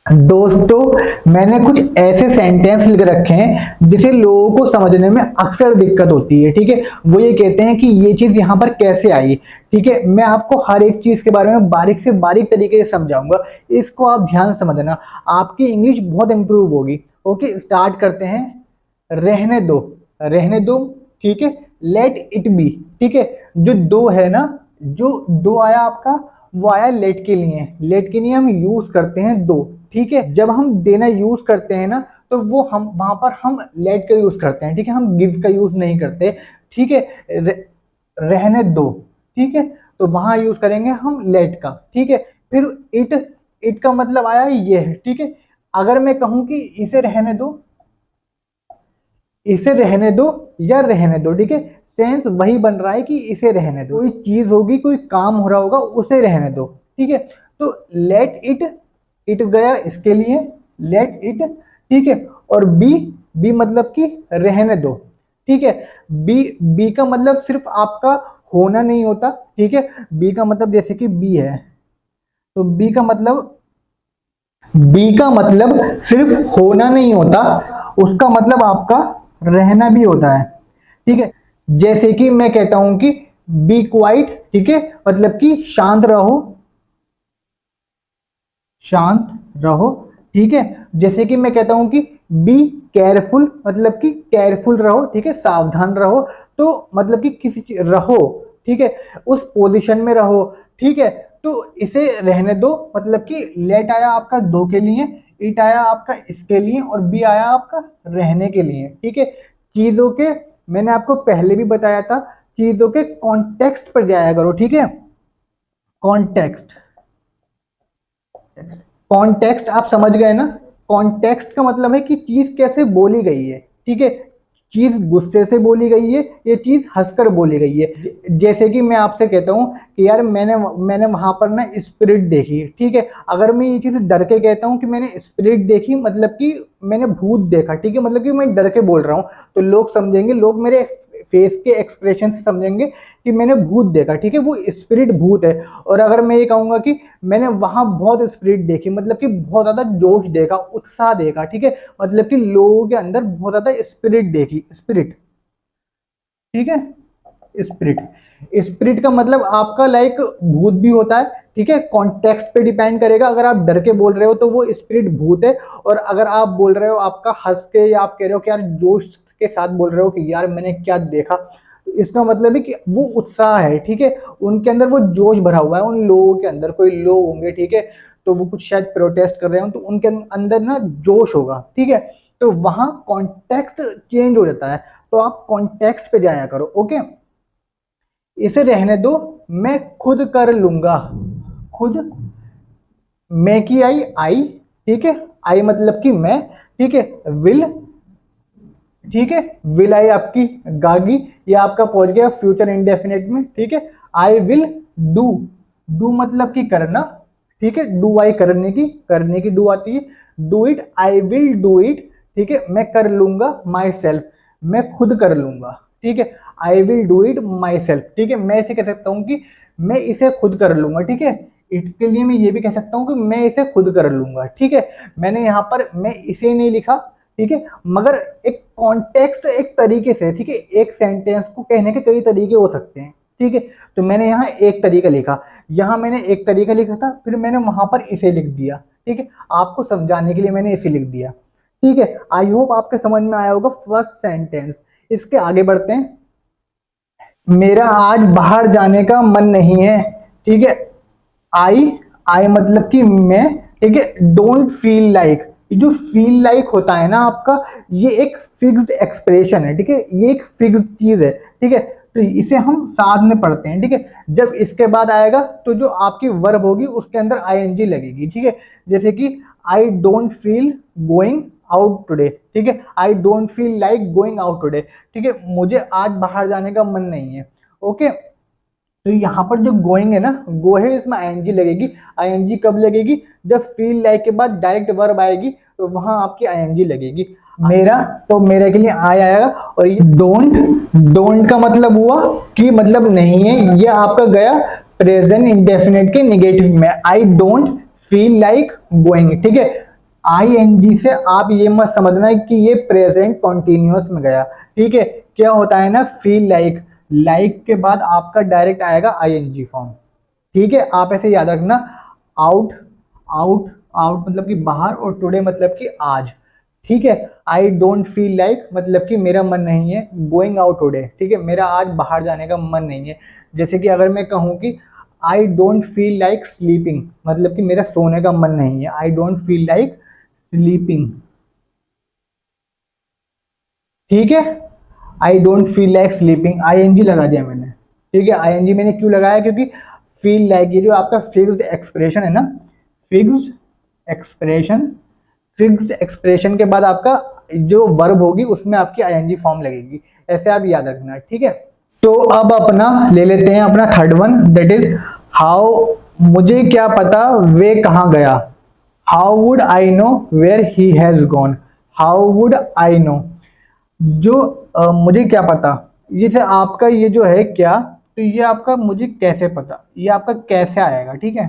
दोस्तों मैंने कुछ ऐसे सेंटेंस लिख रखे हैं जिसे लोगों को समझने में अक्सर दिक्कत होती है। ठीक है, वो ये कहते हैं कि ये चीज यहाँ पर कैसे आई। ठीक है, मैं आपको हर एक चीज के बारे में बारीक से बारीक तरीके से समझाऊंगा, इसको आप ध्यान से समझना, आपकी इंग्लिश बहुत इंप्रूव होगी। ओके, स्टार्ट करते हैं। रहने दो, रहने दो। ठीक है, लेट इट बी। ठीक है, जो दो है ना, जो दो आया आपका, वो आया लेट के लिए। लेट के लिए हम यूज करते हैं दो। ठीक है, जब हम देना यूज करते हैं ना, तो वो हम वहां पर हम लेट का यूज करते हैं। ठीक है, हम गिव का यूज नहीं करते। ठीक है, रहने दो। ठीक है, तो वहां यूज करेंगे हम लेट का। ठीक है, फिर इट, इट का मतलब आया ये है। ठीक है, अगर मैं कहूं कि इसे रहने दो, इसे रहने दो या रहने दो, ठीक है, सेंस वही बन रहा है कि इसे रहने दो। कोई चीज होगी, कोई काम हो रहा होगा, उसे रहने दो। ठीक है, तो लेट इट, इट गया इसके लिए, लेट इट। ठीक है, और बी, बी मतलब कि रहने दो। ठीक है, बी, बी का मतलब सिर्फ आपका होना नहीं होता। ठीक है, बी का मतलब जैसे कि बी है, तो बी का मतलब, बी का मतलब सिर्फ होना नहीं होता, उसका मतलब आपका रहना भी होता है। ठीक है, जैसे कि मैं कहता हूं कि बी क्वाइट। ठीक है, मतलब कि शांत रहो, शांत रहो। ठीक है, जैसे कि मैं कहता हूं कि बी केयरफुल, मतलब कि केयरफुल रहो। ठीक है, सावधान रहो, तो मतलब कि किसी चीज रहो। ठीक है, उस पोजीशन में रहो। ठीक है, तो इसे रहने दो, मतलब कि लेट आया आपका दो के लिए, इट आया आपका इसके लिए, और बी आया आपका रहने के लिए। ठीक है, चीजों के, मैंने आपको पहले भी बताया था, चीजों के कॉन्टेक्स्ट पर जाया करो। ठीक है, कॉन्टेक्स्ट, कॉन्टेक्स्ट आप समझ गए ना। कॉन्टेक्स्ट का मतलब है कि चीज कैसे बोली गई है। ठीक है, चीज गुस्से से बोली गई है, ये चीज हंसकर बोली गई है। जैसे कि मैं आपसे कहता हूँ कि यार मैंने मैंने वहां पर ना स्पिरिट देखी। ठीक है, अगर मैं ये चीज डर के कहता हूँ कि मैंने स्पिरिट देखी, मतलब कि मैंने भूत देखा। ठीक है, मतलब कि मैं डर के बोल रहा हूँ, तो लोग समझेंगे, लोग मेरे फेस के एक्सप्रेशन से समझेंगे कि मैंने भूत देखा। ठीक है, वो स्पिरिट भूत है। और अगर मैं ये कहूंगा कि मैंने वहां बहुत स्पिरिट देखी, मतलब कि बहुत ज्यादा जोश देखा, उत्साह देखा। ठीक है, मतलब कि लोगों के अंदर बहुत ज्यादा स्पिरिट देखी, स्पिरिट। ठीक है, स्पिरिट, स्पिरिट का मतलब आपका लाइक भूत भी होता है। ठीक है, कॉन्टेक्स्ट पे डिपेंड करेगा। अगर आप डर के बोल रहे हो तो वो स्पिरिट भूत है, और अगर आप बोल रहे हो आपका हंस के, या आप कह रहे हो कि यार जोश के साथ बोल रहे हो कि यार मैंने क्या देखा, तो इसका मतलब है कि वो उत्साह है। ठीक है, उनके अंदर वो जोश भरा हुआ है। उन लोगों के अंदर कोई लोग होंगे, ठीक है, तो वो कुछ शायद प्रोटेस्ट कर रहे हो, तो उनके अंदर ना जोश होगा। ठीक है, तो वहां कॉन्टेक्स्ट चेंज हो जाता है, तो आप कॉन्टेक्स्ट पे जाया करो। ओके, इसे रहने दो, मैं खुद कर लूंगा। खुद, मैं की आई, आई। ठीक है, आई मतलब कि मैं। ठीक है, विल। ठीक है, विल आई आपकी गागी, ये आपका पहुंच गया फ्यूचर इंडेफिनिट में। ठीक है, आई विल डू, डू मतलब कि करना। ठीक है, डू आई करने की, करने की डू आती है। Do it, I will do it. ठीक है, मैं कर लूंगा, माई सेल्फ, मैं खुद कर लूंगा। ठीक है, I will do it my self. ठीक है, मैं इसे कह सकता हूं कि मैं इसे खुद कर लूंगा। ठीक है, इट के लिए मैं ये भी कह सकता हूं कि मैं इसे खुद कर लूंगा। ठीक है, मैंने यहाँ पर मैं इसे नहीं लिखा। ठीक है, मगर एक कॉन्टेक्स्ट एक तरीके से, ठीक है, एक सेंटेंस को कहने के कई तरीके हो सकते हैं। ठीक है, तो मैंने यहाँ एक तरीका लिखा, यहाँ मैंने एक तरीका लिखा था, फिर मैंने वहां पर इसे लिख दिया। ठीक है, आपको समझाने के लिए मैंने इसे लिख दिया। ठीक है, आई होप आपके समझ में आया होगा फर्स्ट सेंटेंस। इसके आगे बढ़ते हैं। मेरा आज बाहर जाने का मन नहीं है। ठीक है, आई, आई मतलब कि मैं। ठीक है, डोंट फील लाइक, जो फील लाइक होता है ना आपका, ये एक फिक्स्ड एक्सप्रेशन है। ठीक है, ये एक फिक्स्ड चीज है। ठीक है, तो इसे हम साथ में पढ़ते हैं। ठीक है, जब इसके बाद आएगा तो जो आपकी वर्ब होगी उसके अंदर आईएनजी लगेगी। ठीक है, जैसे कि I don't feel going out today. ठीक है, I don't feel like going out today. ठीक है, मुझे आज बाहर जाने का मन नहीं है। ओके, तो यहाँ पर जो गोइंग है ना, गो है, इसमें आईएनजी लगेगी। आईएनजी कब लगेगी? जब फील लाइक के बाद डायरेक्ट वर्ब आएगी, तो वहां आपकी आईएनजी लगेगी। मेरा, तो मेरे के लिए आई आएगा। और ये डोंट, डोंट का मतलब हुआ कि मतलब नहीं है, ये आपका गया प्रेजेंट इंडेफिनिट के नेगेटिव में, आई डोंट फील लाइक गोइंग। ठीक है, आईएनजी से आप ये मत समझना कि ये प्रेजेंट कॉन्टिन्यूअस में गया, ठीक है। क्या होता है ना, फील लाइक, लाइक के बाद आपका डायरेक्ट आएगा आईएनजी फॉर्म, ठीक है। आप ऐसे याद रखना, आउट, आउट, आउट मतलब कि बाहर, और टुडे मतलब कि आज, ठीक है। आई डोंट फील लाइक मतलब कि मेरा मन नहीं है गोइंग आउट टुडे, ठीक है, मेरा आज बाहर जाने का मन नहीं है। जैसे कि अगर मैं कहूँ कि I don't feel like sleeping मतलब कि मेरा सोने का मन नहीं है, I don't feel like sleeping, ठीक है। I don't feel like sleeping, ING लगा दिया मैंने, ठीक है। आईएनजी मैंने क्यों लगाया, क्योंकि फील लाइक ये जो आपका फिक्स्ड एक्सप्रेशन है ना, फिक्स्ड एक्सप्रेशन, फिक्स्ड एक्सप्रेशन के बाद आपका जो वर्ब होगी उसमें आपकी आईएनजी फॉर्म लगेगी, ऐसे आप याद रखना, ठीक है। तो अब अपना ले लेते हैं अपना third one, that is how, मुझे क्या पता वे कहाँ गया, how would I know where he has gone, how would I know, जो मुझे क्या पता, ये से आपका ये जो है क्या, तो ये आपका मुझे कैसे पता, ये आपका कैसे आएगा, ठीक है।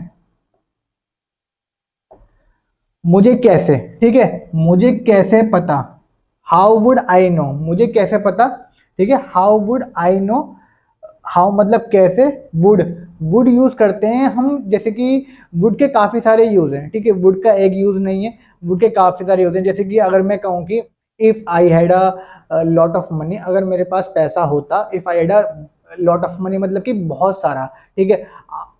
मुझे कैसे, ठीक है, मुझे कैसे पता, हाउ वुड आई नो, मुझे कैसे पता, ठीक है। How would I no, how मतलब कैसे, वुड, वुड यूज करते हैं हम, जैसे कि वुड के काफी सारे यूज हैं, ठीक है, वुड का एक यूज नहीं है, वुड के काफी सारे यूज हैं। जैसे कि अगर मैं कहूँ कि if I had a lot of money, अगर मेरे पास पैसा होता, if I had a lot of money मतलब कि बहुत सारा, ठीक है।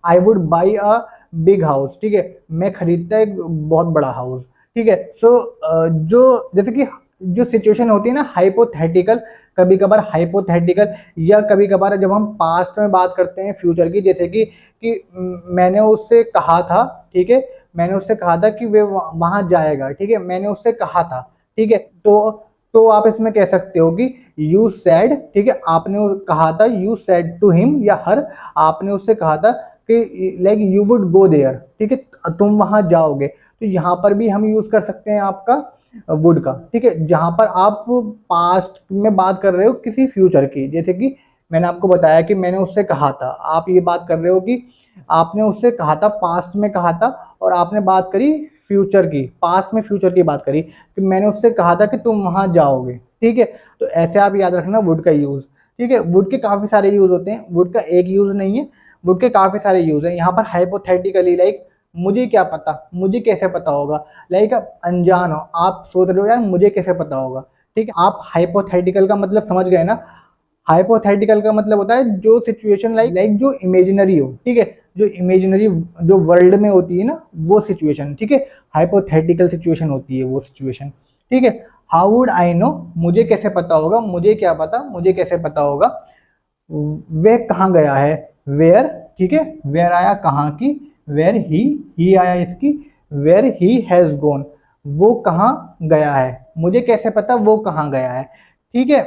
I would buy a big house, ठीक है, मैं खरीदता एक बहुत बड़ा हाउस, ठीक है। सो जो जैसे कि जो सिचुएशन होती है ना हाइपोथेटिकल, कभी कभार हाइपोथेटिकल, या कभी कभार जब हम पास्ट में बात करते हैं फ्यूचर की, जैसे कि मैंने उससे कहा था, ठीक है, मैंने उससे कहा था कि वे वहां जाएगा, ठीक है, मैंने उससे कहा था, ठीक है। तो आप इसमें कह सकते हो कि यू सैड, ठीक है, आपने कहा था, यू सैड टू हिम या हर, आपने उससे कहा था कि like you would go there, ठीक है, तुम वहां जाओगे। तो यहाँ पर भी हम यूज कर सकते हैं आपका वुड का, ठीक है, जहां पर आप पास्ट में बात कर रहे हो किसी फ्यूचर की, जैसे कि मैंने आपको बताया कि मैंने उससे कहा था, आप ये बात कर रहे हो कि आपने उससे कहा था, पास्ट में कहा था, और आपने बात करी फ्यूचर की, पास्ट में फ्यूचर की बात करी कि मैंने उससे कहा था कि तुम वहां जाओगे, ठीक है। तो ऐसे आप याद रखना वुड का यूज, ठीक है। वुड के काफी सारे यूज होते हैं, वुड का एक यूज नहीं है, वुड के काफी सारे यूज हैं। यहाँ पर हाइपोथेटिकली लाइक मुझे क्या पता, मुझे कैसे पता होगा, लाइक आप अनजान हो, आप सोच रहे हो यार मुझे कैसे पता होगा, ठीक है। आप हाइपोथेटिकल का मतलब समझ गए ना, हाइपोथेटिकल का मतलब होता है जो सिचुएशन लाइक जो इमेजिनरी हो, ठीक है, जो इमेजिनरी जो वर्ल्ड में होती है ना वो सिचुएशन, ठीक है, हाइपोथेटिकल सिचुएशन होती है वो सिचुएशन, ठीक है। हाउ वुड आई नो, मुझे कैसे पता होगा, मुझे क्या पता, मुझे कैसे पता होगा, वह कहाँ गया है, वेयर, ठीक है, वेयर आया कहाँ की, वेयर ही आया इसकी, वेयर ही हैज गॉन, वो कहाँ गया है, मुझे कैसे पता वो कहाँ गया है, ठीक है।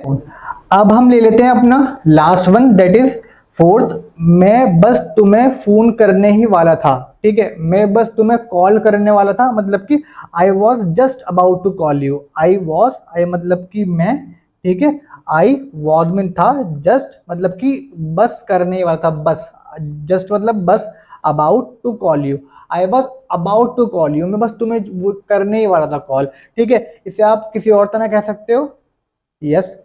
अब हम ले लेते हैं अपना last one, that is fourth, मैं बस तुम्हें फोन करने ही वाला था, ठीक है, मैं बस तुम्हें कॉल करने वाला था मतलब कि I was just about to call you, I was, I मतलब कि मैं, ठीक है, आई वॉज में था, जस्ट मतलब कि बस करने ही वाला था, बस, जस्ट मतलब बस, about to call you, I was about to call you, मैं बस तुम्हें वो करने ही वाला था कॉल, ठीक है। इसे आप किसी और तरह कह सकते हो, यस,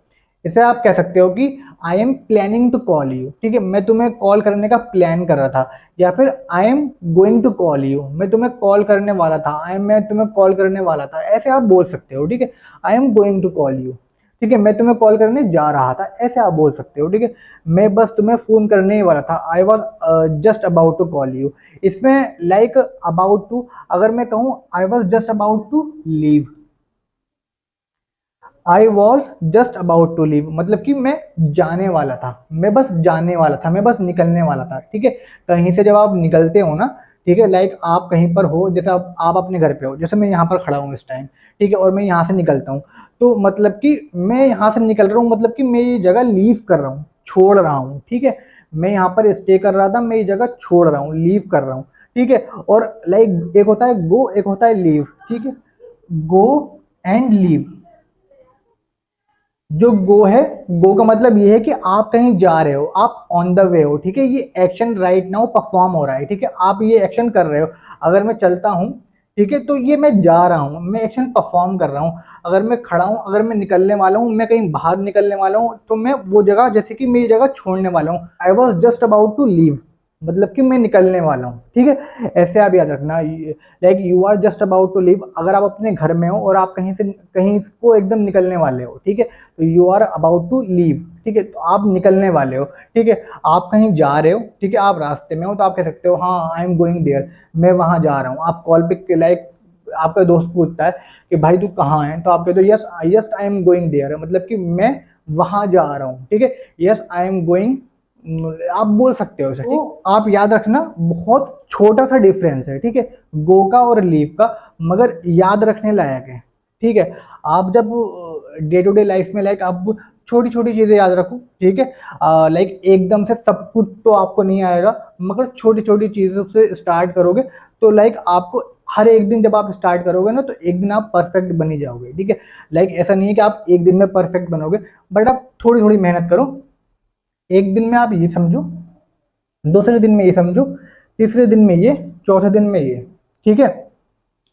इसे आप कह सकते हो कि I am planning to call you, ठीक है, मैं तुम्हें कॉल करने का प्लान कर रहा था, या फिर I am going to call you, मैं तुम्हें कॉल करने वाला था, आई एम, मैं तुम्हें कॉल करने वाला था, ऐसे आप बोल सकते हो, ठीक है। I am going to call you, ठीक है, मैं तुम्हें कॉल करने जा रहा था, ऐसे आप बोल सकते हो, ठीक है। मैं बस तुम्हें फोन करने ही वाला था, I was just about to call you. इसमें लाइक अबाउट टू, अगर मैं कहूँ I was just about to leave, I was just about to leave मतलब कि मैं जाने वाला था, मैं बस जाने वाला था, मैं बस निकलने वाला था, ठीक है। कहीं से जब आप निकलते हो ना, ठीक है, लाइक आप कहीं पर हो, जैसे आप अपने घर पे हो, जैसे मैं यहाँ पर खड़ा हूँ इस टाइम, ठीक है, और मैं यहाँ से निकलता हूँ, तो मतलब कि मैं यहाँ से निकल रहा हूँ मतलब कि मैं ये जगह लीव कर रहा हूँ, छोड़ रहा हूँ, ठीक है। मैं यहाँ पर स्टे कर रहा था, मैं ये जगह छोड़ रहा हूँ, लीव कर रहा हूँ, ठीक है। और लाइक एक होता है गो, एक होता है लीव, ठीक है, गो एंड लीव। जो गो है, गो का मतलब ये है कि आप कहीं जा रहे हो, आप ऑन द वे हो, ठीक है, ये एक्शन राइट नाउ परफॉर्म हो रहा है, ठीक है, आप ये एक्शन कर रहे हो। अगर मैं चलता हूँ, ठीक है। तो ये मैं जा रहा हूँ, मैं एक्शन परफॉर्म कर रहा हूँ। अगर मैं खड़ा हूँ, अगर मैं निकलने वाला हूँ, मैं कहीं बाहर निकलने वाला हूँ, तो मैं वो जगह, जैसे कि मेरी जगह छोड़ने वाला हूँ, I was just about to leave, मतलब कि मैं निकलने वाला हूँ। ठीक है, ऐसे आप याद रखना, like you are just about to leave. अगर आप अपने घर में हो और आप कहीं से कहीं को एकदम निकलने वाले हो, ठीक है, तो you are about to leave. ठीक है, तो आप निकलने वाले हो। ठीक है, आप कहीं जा रहे हो, ठीक है, आप रास्ते में हो, तो आप कह सकते हो हाँ आई एम गोइंग देयर, मैं वहां जा रहा हूँ। आप कॉल पे लाइक आपका दोस्त पूछता है कि भाई तू कहाँ है, तो आप कहते हो yes yes I am going there, मतलब कि मैं वहां जा रहा हूँ। ठीक है, यस आई एम गोइंग, आप बोल सकते हो उसे। तो आप याद रखना, बहुत छोटा सा डिफरेंस है, ठीक है, गो का और लीव का, मगर याद रखने लायक है। ठीक है, आप जब डे टू डे लाइफ में लाइक आप छोटी छोटी चीजें याद रखो। ठीक है, लाइक एकदम से सब कुछ तो आपको नहीं आएगा, मगर छोटी छोटी चीजों से स्टार्ट करोगे तो लाइक आपको हर एक दिन जब आप स्टार्ट करोगे ना, तो एक दिन आप परफेक्ट बनी जाओगे। ठीक है, लाइक ऐसा नहीं है कि आप एक दिन में परफेक्ट बनोगे, बट आप थोड़ी थोड़ी मेहनत करो। एक दिन में आप ये समझो, दूसरे दिन में ये समझो, तीसरे दिन में ये, चौथे दिन में ये। ठीक है,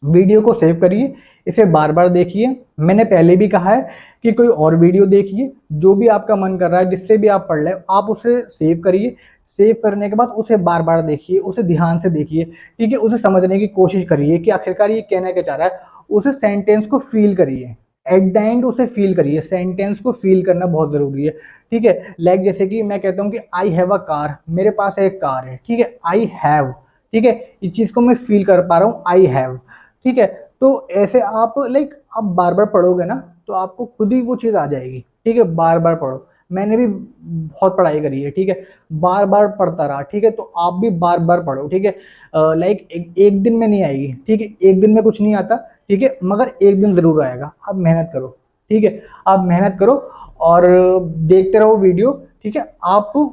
वीडियो को सेव करिए, इसे बार बार देखिए। मैंने पहले भी कहा है कि कोई और वीडियो देखिए, जो भी आपका मन कर रहा है, जिससे भी आप पढ़ रहे हो, आप उसे सेव करिए। सेव करने के बाद उसे बार बार देखिए, उसे ध्यान से देखिए। ठीक है, उसे समझने की कोशिश करिए कि आखिरकार ये कहना क्या चाह रहा है। उसे सेंटेंस को फील करिए, एट द एंड उसे फील करिए। सेंटेंस को फील करना बहुत जरूरी है। ठीक है, लाइक जैसे कि मैं कहता हूँ कि आई हैव अ कार, मेरे पास एक कार है। ठीक है, आई हैव, ठीक है, इस चीज को मैं फील कर पा रहा हूँ, आई हैव। ठीक है, तो ऐसे आप लाइक आप बार बार पढ़ोगे ना, तो आपको खुद ही वो चीज़ आ जाएगी। ठीक है, बार बार पढ़ो। मैंने भी बहुत पढ़ाई करी है, ठीक है, बार बार पढ़ता रहा। ठीक है, तो आप भी बार बार पढ़ो। ठीक है, लाइक एक दिन में नहीं आएगी। ठीक है, एक दिन में कुछ नहीं आता। ठीक है, मगर एक दिन जरूर आएगा। आप मेहनत करो। ठीक है, आप मेहनत करो और देखते रहो वीडियो। ठीक है, आपको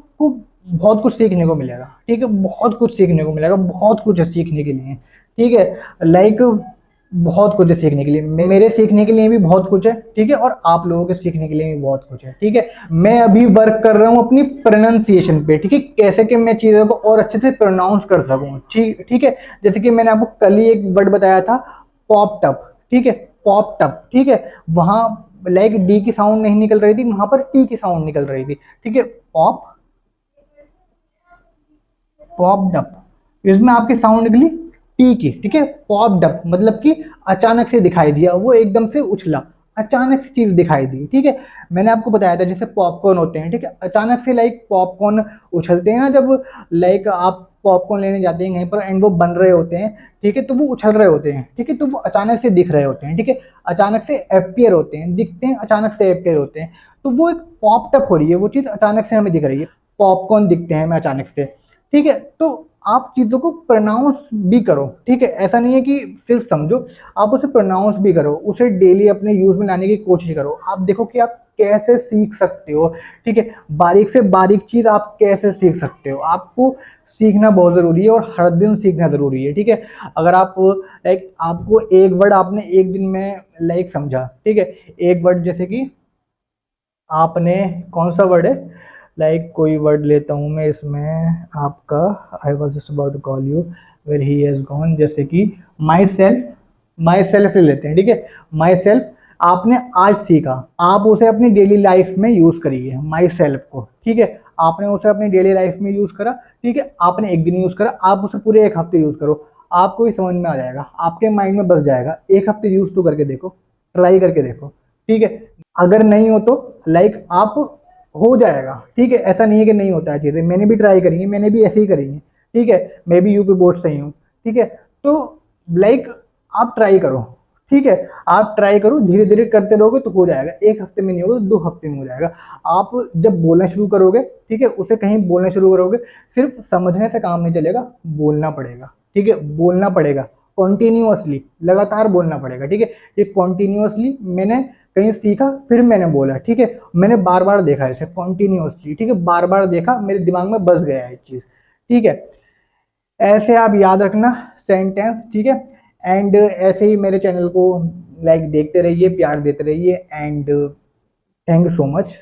बहुत कुछ सीखने को मिलेगा। ठीक है, बहुत कुछ सीखने को मिलेगा, बहुत कुछ है सीखने के लिए। ठीक है, लाइक बहुत कुछ है सीखने के लिए, मेरे सीखने के लिए भी बहुत कुछ है। ठीक है, और आप लोगों के सीखने के लिए भी बहुत कुछ है। ठीक है, मैं अभी वर्क कर रहा हूँ अपनी प्रोनाउंसिएशन पे। ठीक है, कैसे कि मैं चीज़ों को और अच्छे से प्रोनाउंस कर सकूँ। ठीक ठीक है, जैसे कि मैंने आपको कल ही एक वर्ड बताया था, पॉप्ड अप। ठीक है, पॉप्ड अप। ठीक है, वहाँ लाइक डी की साउंड नहीं निकल रही थी, वहां पर टी की साउंड निकल रही थी। ठीक है, पॉप, पॉप्ड अप, इसमें आपकी साउंड निकली टी की। ठीक है, पॉप्ड अप मतलब कि अचानक से दिखाई दिया, वो एकदम से उछला, अचानक से चीज दिखाई दी। ठीक है, मैंने आपको बताया था जैसे पॉपकॉर्न होते हैं। ठीक है, अचानक से लाइक पॉपकॉर्न उछलते हैं ना, जब लाइक आप पॉपकॉर्न लेने जाते हैं कहीं पर एंड वो बन रहे होते हैं। ठीक है, तो वो उछल रहे होते हैं। ठीक है, तो वो अचानक से दिख रहे होते हैं। ठीक है, अचानक से अपियर होते हैं, दिखते हैं, अचानक से अपियर होते हैं। तो वो एक पॉप्ड अप हो रही है, वो चीज़ अचानक से हमें दिख रही है। पॉपकॉर्न दिखते हैं हमें अचानक से। ठीक है, तो आप चीज़ों को प्रोनाउंस भी करो। ठीक है, ऐसा नहीं है कि सिर्फ समझो, आप उसे प्रोनाउंस भी करो, उसे डेली अपने यूज में लाने की कोशिश करो। आप देखो कि आप कैसे सीख सकते हो। ठीक है, बारीक से बारीक चीज़ आप कैसे सीख सकते हो। आपको सीखना बहुत ज़रूरी है और हर दिन सीखना ज़रूरी है। ठीक है, अगर आप लाइक आपको एक वर्ड आपने एक दिन में लाइक समझा। ठीक है, एक वर्ड जैसे कि आपने कौन सा वर्ड है, लाइक कोई वर्ड लेता हूँ मैं इसमें आपका, I was just about to call you where he has gone, जैसे कि माई सेल्फ, माई सेल्फ ले लेते हैं। ठीक है, माई सेल्फ आपने आज सीखा, आप उसे अपनी डेली लाइफ में यूज करिए माई सेल्फ को। ठीक है, आपने उसे अपनी डेली लाइफ में यूज करा। ठीक है, आपने एक दिन यूज करा, आप उसे पूरे एक हफ्ते यूज करो, आपको ये समझ में आ जाएगा, आपके माइंड में बस जाएगा। एक हफ्ते यूज तो करके देखो, ट्राई करके देखो। ठीक है, अगर नहीं हो तो लाइक आप हो जाएगा। ठीक है, ऐसा नहीं है कि नहीं होता है चीज़ें, मैंने भी ट्राई करी है, मैंने भी ऐसे ही करी है। ठीक है, मैं भी यूपी बोर्ड से ही हूँ। ठीक है, तो लाइक आप ट्राई करो। ठीक है, आप ट्राई करो, धीरे धीरे करते रहोगे तो हो जाएगा। एक हफ्ते में नहीं होगा तो 2 हफ्ते में हो जाएगा। आप जब बोलना शुरू करोगे, ठीक है, उसे कहीं बोलना शुरू करोगे, सिर्फ समझने से काम नहीं चलेगा, बोलना पड़ेगा। ठीक है, बोलना पड़ेगा कॉन्टिन्यूअसली, लगातार बोलना पड़ेगा। ठीक है, ये कॉन्टिन्यूअसली मैंने कहीं सीखा, फिर मैंने बोला। ठीक है, मैंने बार बार देखा इसे कॉन्टिन्यूअसली। ठीक है, बार बार देखा, मेरे दिमाग में बस गया है चीज़। ठीक है, ऐसे आप याद रखना सेंटेंस। ठीक है, एंड ऐसे ही मेरे चैनल को लाइक देखते रहिए, प्यार देते रहिए, and thank you so much.